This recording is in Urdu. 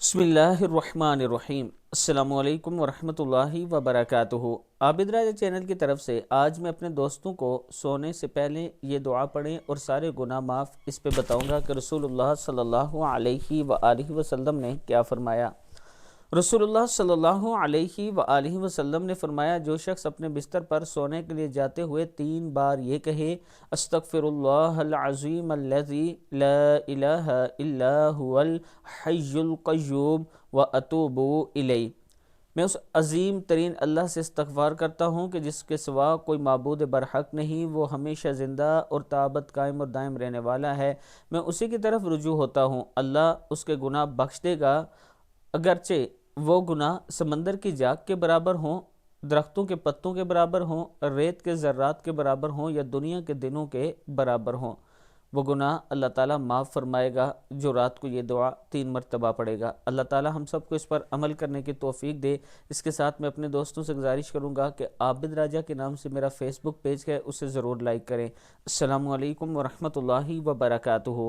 بسم اللہ الرحمن الرحیم۔ السلام علیکم ورحمۃ اللہ وبرکاتہ۔ عابد راجہ چینل کی طرف سے آج میں اپنے دوستوں کو سونے سے پہلے یہ دعا پڑھیں اور سارے گناہ معاف اس پہ بتاؤں گا کہ رسول اللہ صلی اللہ علیہ وآلہ وسلم نے کیا فرمایا۔ رسول اللہ صلی اللہ علیہ وآلہ وسلم نے فرمایا، جو شخص اپنے بستر پر سونے کے لیے جاتے ہوئے 3 بار یہ کہے استغفر اللہ العظیم الذی لا الہ الا هو الحی القیوم واتوب الیہ، میں اس عظیم ترین اللہ سے استغفار کرتا ہوں کہ جس کے سوا کوئی معبود برحق نہیں، وہ ہمیشہ زندہ اور تابت قائم اور دائم رہنے والا ہے، میں اسی کی طرف رجوع ہوتا ہوں، اللہ اس کے گناہ بخش دے گا، اگرچہ وہ گناہ سمندر کی جاگ کے برابر ہوں، درختوں کے پتوں کے برابر ہوں، ریت کے ذرات کے برابر ہوں یا دنیا کے دنوں کے برابر ہوں، وہ گناہ اللہ تعالیٰ معاف فرمائے گا جو رات کو یہ دعا 3 مرتبہ پڑھے گا۔ اللہ تعالیٰ ہم سب کو اس پر عمل کرنے کی توفیق دے۔ اس کے ساتھ میں اپنے دوستوں سے گزارش کروں گا کہ عابد راجہ کے نام سے میرا فیس بک پیج ہے، اسے ضرور لائک کریں۔ السلام علیکم ورحمۃ اللہ وبرکاتہ۔